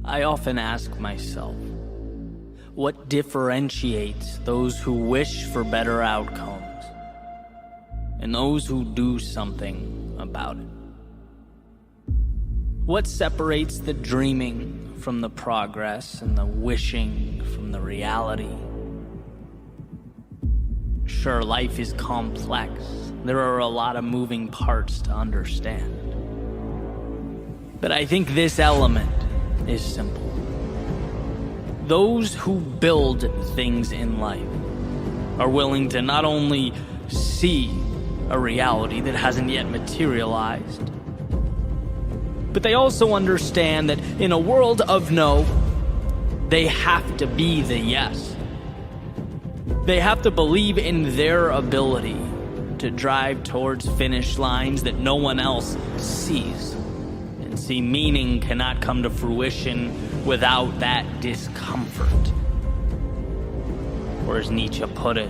I often ask myself, what differentiates those who wish for better outcomes and those who do something about it? What separates the dreaming from the progress and the wishing from the reality? Sure, life is complex. There are a lot of moving parts to understand. But I think this element is simple. Those who build things in life are willing to not only see a reality that hasn't yet materialized, but they also understand that in a world of no, they have to be the yes. They have to believe in their ability to drive towards finish lines that no one else sees. And see, meaning cannot come to fruition without that discomfort. Or as Nietzsche put it,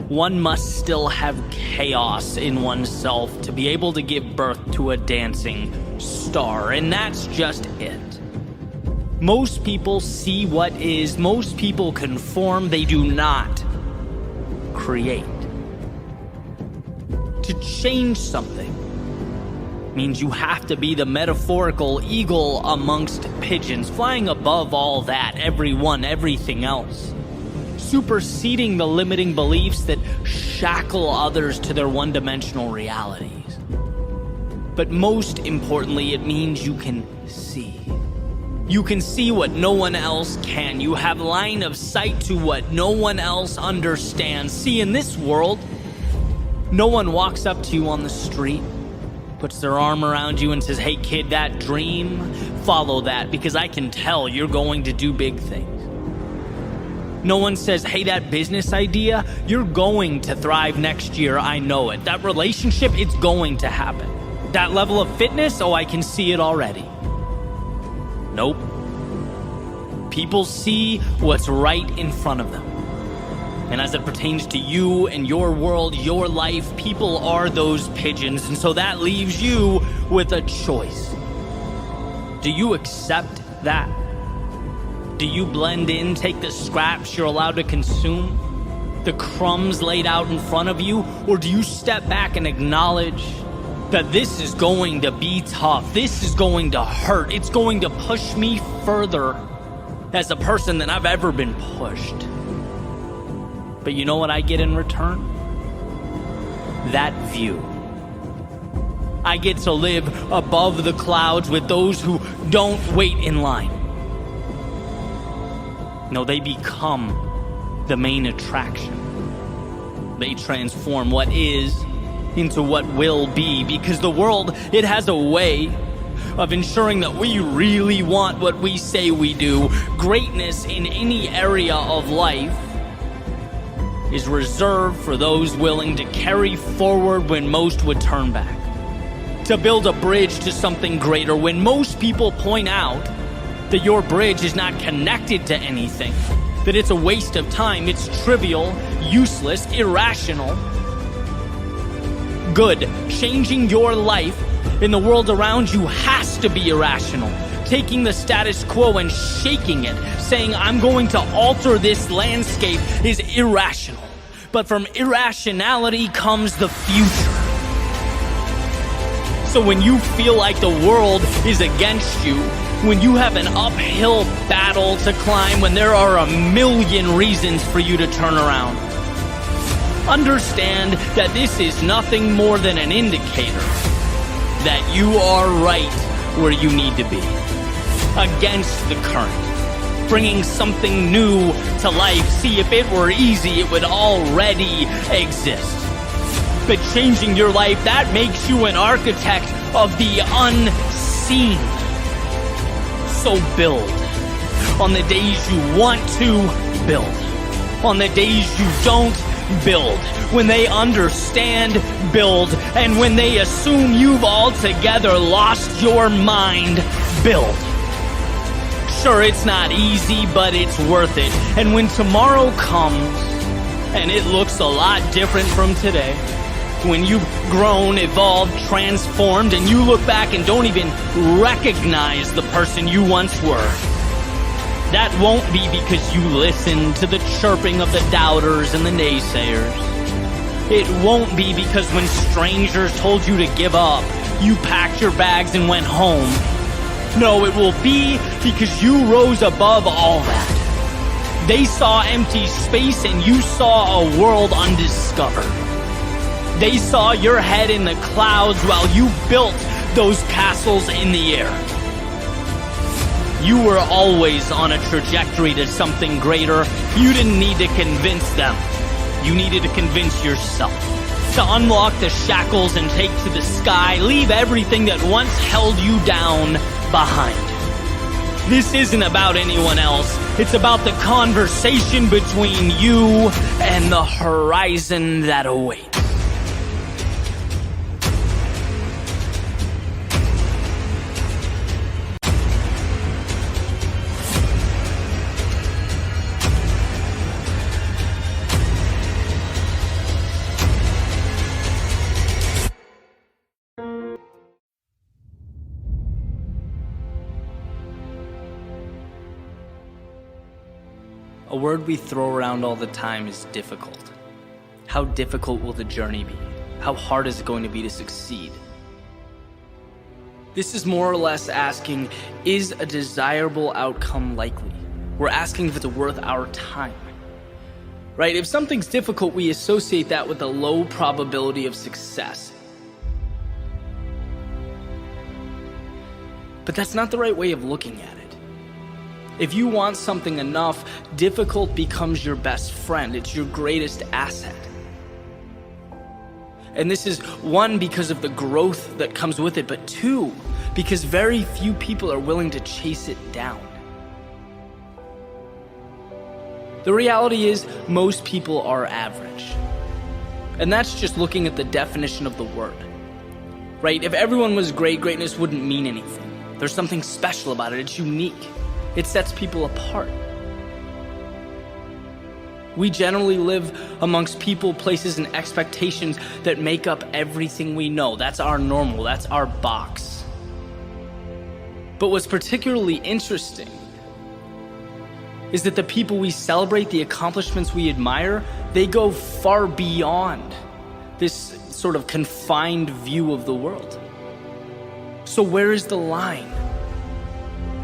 one must still have chaos in oneself to be able to give birth to a dancing star. And that's just it. Most people see what is. Most people conform. They do not create. To change something means you have to be the metaphorical eagle amongst pigeons, flying above all that, everyone, everything else, superseding the limiting beliefs that shackle others to their one-dimensional realities. But most importantly, it means you can see. You can see what no one else can. You have line of sight to what no one else understands. See, in this world, no one walks up to you on the street, puts their arm around you and says, "Hey kid, that dream, follow that, because I can tell you're going to do big things." No one says, "Hey, that business idea, you're going to thrive next year, I know it. That relationship, it's going to happen. That level of fitness, oh, I can see it already." Nope. People see what's right in front of them. And as it pertains to you and your world, your life, people are those pigeons. And so that leaves you with a choice. Do you accept that? Do you blend in, take the scraps you're allowed to consume, the crumbs laid out in front of you? Or do you step back and acknowledge that this is going to be tough, this is going to hurt, it's going to push me further as a person than I've ever been pushed? But you know what I get in return? That view. I get to live above the clouds with those who don't wait in line. No, they become the main attraction. They transform what is into what will be, because the world, it has a way of ensuring that we really want what we say we do. Greatness in any area of life is reserved for those willing to carry forward when most would turn back, to build a bridge to something greater when most people point out that your bridge is not connected to anything, that it's a waste of time, it's trivial, useless, irrational. Good. Changing your life in the world around you has to be irrational. Taking the status quo and shaking it, saying, "I'm going to alter this landscape," is irrational. But from irrationality comes the future. So when you feel like the world is against you, when you have an uphill battle to climb, when there are a million reasons for you to turn around, understand that this is nothing more than an indicator that you are right where you need to be, against the current, bringing something new to life. See, if it were easy, it would already exist. But changing your life, that makes you an architect of the unseen. So build. On the days you want to, build. On the days you don't, build. When they understand, build. And when they assume you've altogether lost your mind, build. Sure, it's not easy, but it's worth it. And when tomorrow comes, and it looks a lot different from today, when you've grown, evolved, transformed, and you look back and don't even recognize the person you once were, That won't be because you listen to the chirping of the doubters and the naysayers. It won't be because when strangers told you to give up, you packed your bags and went home. No, it will be because you rose above all that. They saw empty space and you saw a world undiscovered. They saw your head in the clouds while you built those castles in the air. You were always on a trajectory to something greater. You didn't need to convince them. You needed to convince yourself. To unlock the shackles and take to the sky, leave everything that once held you down behind. This isn't about anyone else. It's about the conversation between you and the horizon that awaits. A word we throw around all the time is difficult. How difficult will the journey be? How hard is it going to be to succeed? This is more or less asking, is a desirable outcome likely? We're asking if it's worth our time. Right? If something's difficult, we associate that with a low probability of success. But that's not the right way of looking at it. If you want something enough, difficult becomes your best friend. It's your greatest asset. And this is one, because of the growth that comes with it, but two, because very few people are willing to chase it down. The reality is, most people are average. And that's just looking at the definition of the word. Right? If everyone was great, greatness wouldn't mean anything. There's something special about it. It's unique. It sets people apart. We generally live amongst people, places, and expectations that make up everything we know. That's our normal, that's our box. But what's particularly interesting is that the people we celebrate, the accomplishments we admire, they go far beyond this sort of confined view of the world. So where is the line?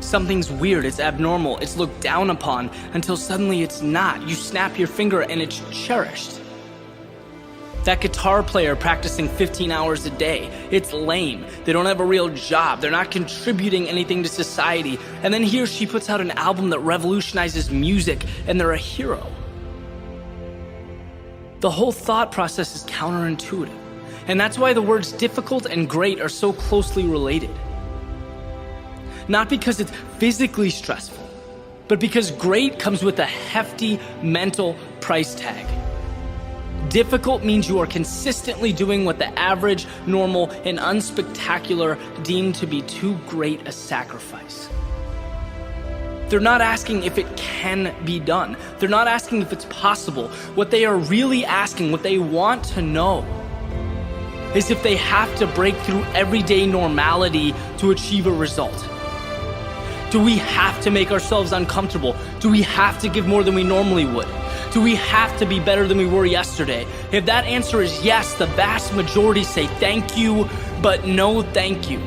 Something's weird, it's abnormal, it's looked down upon, until suddenly it's not. You snap your finger and it's cherished. That guitar player practicing 15 hours a day, it's lame. They don't have a real job, they're not contributing anything to society, and then he or she puts out an album that revolutionizes music, and they're a hero. The whole thought process is counterintuitive, and that's why the words difficult and great are so closely related. Not because it's physically stressful, but because great comes with a hefty mental price tag. Difficult means you are consistently doing what the average, normal, and unspectacular deem to be too great a sacrifice. They're not asking if it can be done. They're not asking if it's possible. What they are really asking, what they want to know, is if they have to break through everyday normality to achieve a result. Do we have to make ourselves uncomfortable? Do we have to give more than we normally would? Do we have to be better than we were yesterday? If that answer is yes, the vast majority say thank you, but no thank you.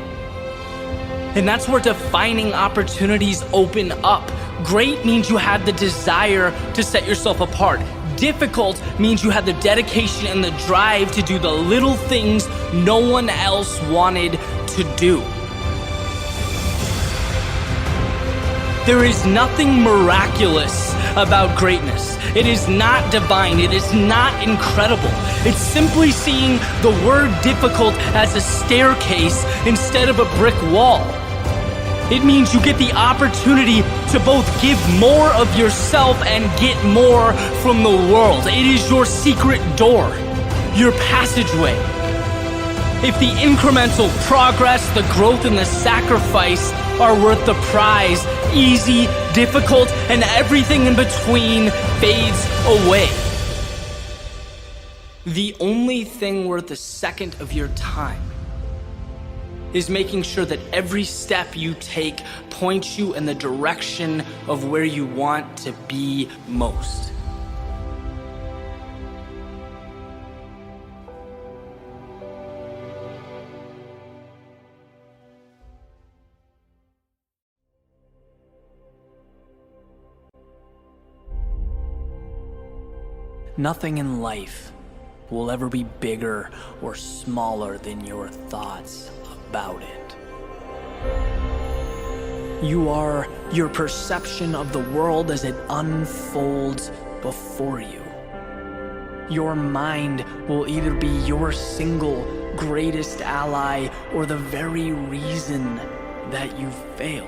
And that's where defining opportunities open up. Great means you have the desire to set yourself apart. Difficult means you have the dedication and the drive to do the little things no one else wanted to do. There is nothing miraculous about greatness. It is not divine. It is not incredible. It's simply seeing the word difficult as a staircase instead of a brick wall. It means you get the opportunity to both give more of yourself and get more from the world. It is your secret door, your passageway. If the incremental progress, the growth, and the sacrifice are worth the prize, easy, difficult, and everything in between fades away. The only thing worth a second of your time is making sure that every step you take points you in the direction of where you want to be most. Nothing in life will ever be bigger or smaller than your thoughts about it. You are your perception of the world as it unfolds before you. Your mind will either be your single greatest ally or the very reason that you fail.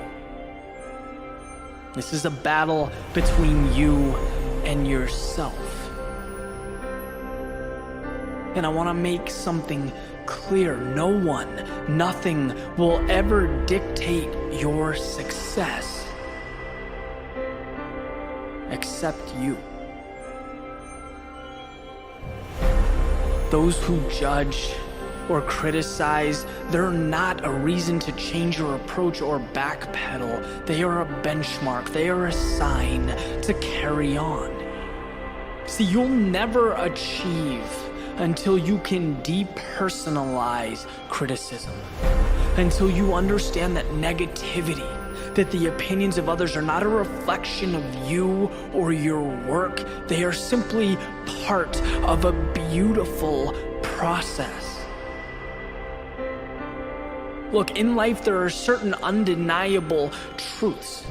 This is a battle between you and yourself. And I want to make something clear. No one, nothing will ever dictate your success except you. Those who judge or criticize, they're not a reason to change your approach or backpedal. They are a benchmark. They are a sign to carry on. See, you'll never achieve until you can depersonalize criticism, until you understand that negativity, that the opinions of others are not a reflection of you or your work. They are simply part of a beautiful process. Look, in life there are certain undeniable truths.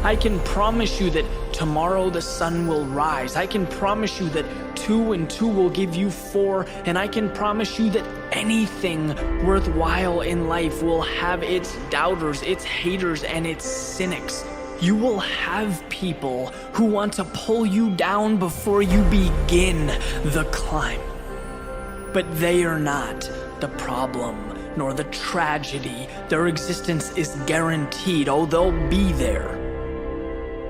I can promise you that tomorrow the sun will rise. I can promise you that 2 and 2 will give you 4. And I can promise you that anything worthwhile in life will have its doubters, its haters, and its cynics. You will have people who want to pull you down before you begin the climb. But they are not the problem nor the tragedy. Their existence is guaranteed. Oh, they'll be there.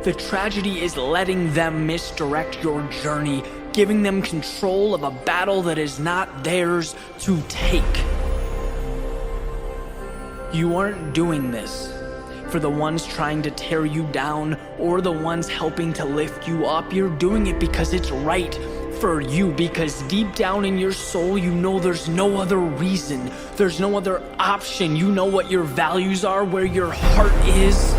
The tragedy is letting them misdirect your journey, giving them control of a battle that is not theirs to take. You aren't doing this for the ones trying to tear you down or the ones helping to lift you up. You're doing it because it's right for you, because deep down in your soul, you know there's no other reason. There's no other option. You know what your values are, where your heart is.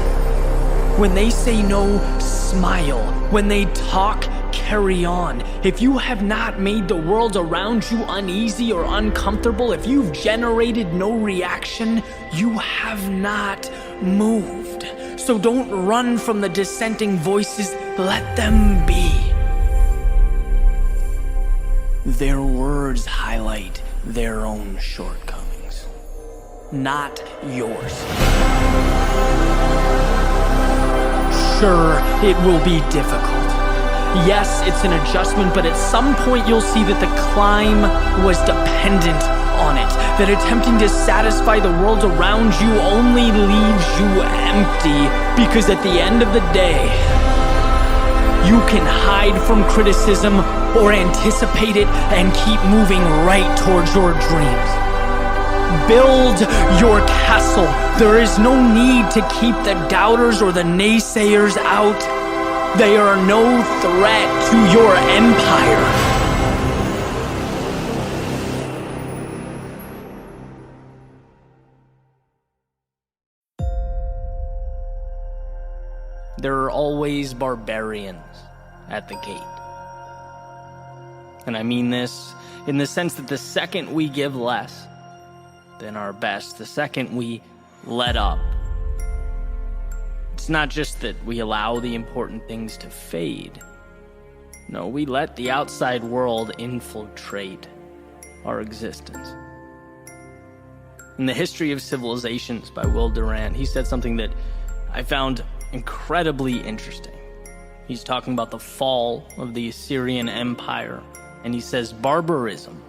When they say no, smile. When they talk, carry on. If you have not made the world around you uneasy or uncomfortable, if you've generated no reaction, you have not moved. So don't run from the dissenting voices. Let them be. Their words highlight their own shortcomings, not yours. Sure, it will be difficult. Yes, it's an adjustment, but at some point you'll see that the climb was dependent on it. That attempting to satisfy the world around you only leaves you empty, because at the end of the day, you can hide from criticism or anticipate it and keep moving right towards your dreams. Build your castle. There is no need to keep the doubters or the naysayers out. They are no threat to your empire. There are always barbarians at the gate. And I mean this in the sense that the second we give less than our best, the second we let up, it's not just that we allow the important things to fade. No, we let the outside world infiltrate our existence. In The History of Civilizations by Will Durant, he said something that I found incredibly interesting. He's talking about the fall of the Assyrian Empire, and he says, barbarism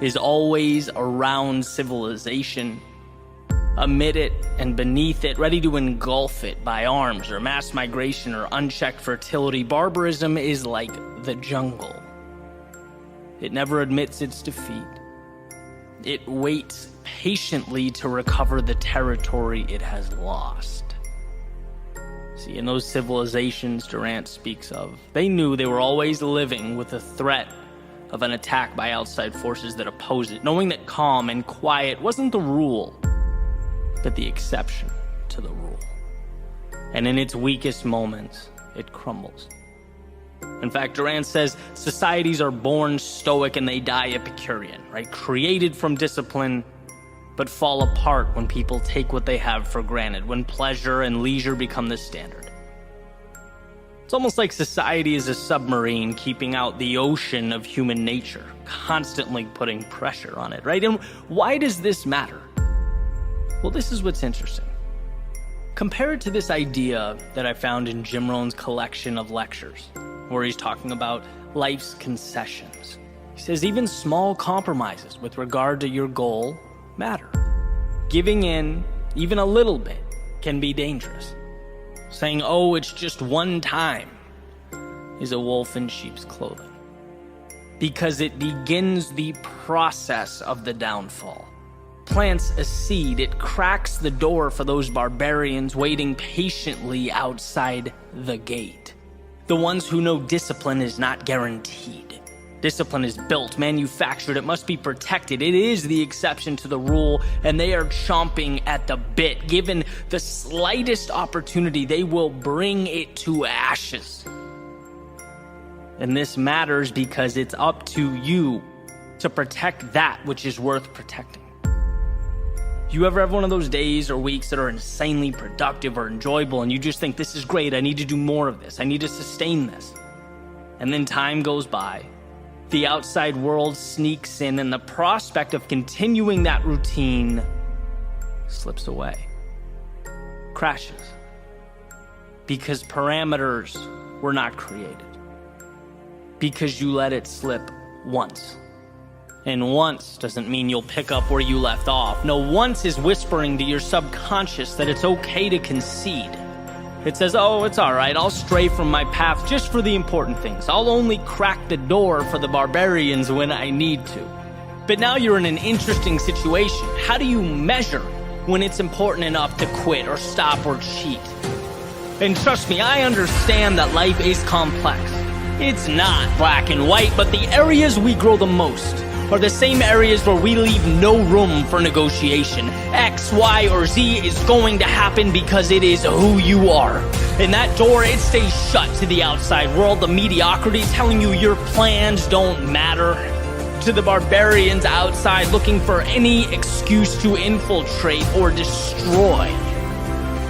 is always around civilization, amid it and beneath it, ready to engulf it by arms or mass migration or unchecked fertility. Barbarism is like the jungle. It never admits its defeat. it waits patiently to recover the territory it has lost. See, in those civilizations Durant speaks of, they knew they were always living with the threat of an attack by outside forces that oppose it, knowing that calm and quiet wasn't the rule, but the exception to the rule. And in its weakest moments, it crumbles. In fact, Durant says societies are born stoic and they die Epicurean, right? Created from discipline, but fall apart when people take what they have for granted, when pleasure and leisure become the standard. It's almost like society is a submarine keeping out the ocean of human nature, constantly putting pressure on it, right? And why does this matter? Well, this is what's interesting. Compare it to this idea that I found in Jim Rohn's collection of lectures, where he's talking about life's concessions. He says even small compromises with regard to your goal matter. Giving in, even a little bit, can be dangerous. Saying, oh, it's just one time, is a wolf in sheep's clothing. Because it begins the process of the downfall. Plants a seed, it cracks the door for those barbarians waiting patiently outside the gate. The ones who know discipline is not guaranteed. Discipline is built, manufactured, it must be protected. It is the exception to the rule, and they are chomping at the bit. Given the slightest opportunity, they will bring it to ashes. And this matters because it's up to you to protect that which is worth protecting. You ever have one of those days or weeks that are insanely productive or enjoyable and you just think, this is great, I need to do more of this, I need to sustain this. And then time goes by, the outside world sneaks in, and the prospect of continuing that routine slips away, crashes, because parameters were not created, because you let it slip once. And once doesn't mean you'll pick up where you left off. No, once is whispering to your subconscious that it's okay to concede. It says, oh, it's all right, I'll stray from my path just for the important things. I'll only crack the door for the barbarians when I need to. But now you're in an interesting situation. How do you measure when it's important enough to quit or stop or cheat? And trust me, I understand that life is complex. It's not black and white, but the areas we grow the most are the same areas where we leave no room for negotiation. X, Y, or Z is going to happen because it is who you are. And that door, it stays shut to the outside world, the mediocrity telling you your plans don't matter, to the barbarians outside looking for any excuse to infiltrate or destroy.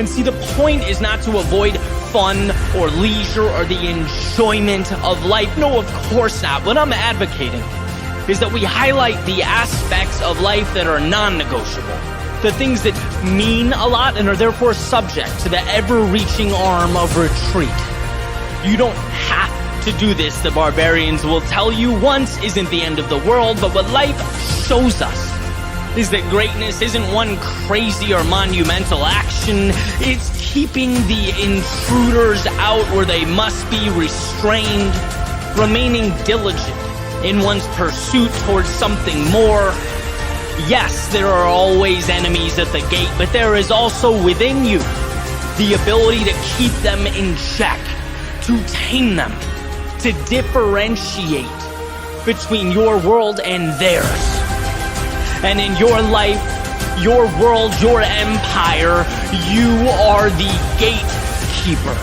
And see, the point is not to avoid fun or leisure or the enjoyment of life. No, of course not. What I'm advocating is that we highlight the aspects of life that are non-negotiable, the things that mean a lot and are therefore subject to the ever-reaching arm of retreat. You don't have to do this, the barbarians will tell you. Once isn't the end of the world, but what life shows us is that greatness isn't one crazy or monumental action. It's keeping the intruders out where they must be restrained, remaining diligent in one's pursuit towards something more. Yes, there are always enemies at the gate, but there is also within you the ability to keep them in check, to tame them, to differentiate between your world and theirs. And in your life, your world, your empire, you are the gatekeeper.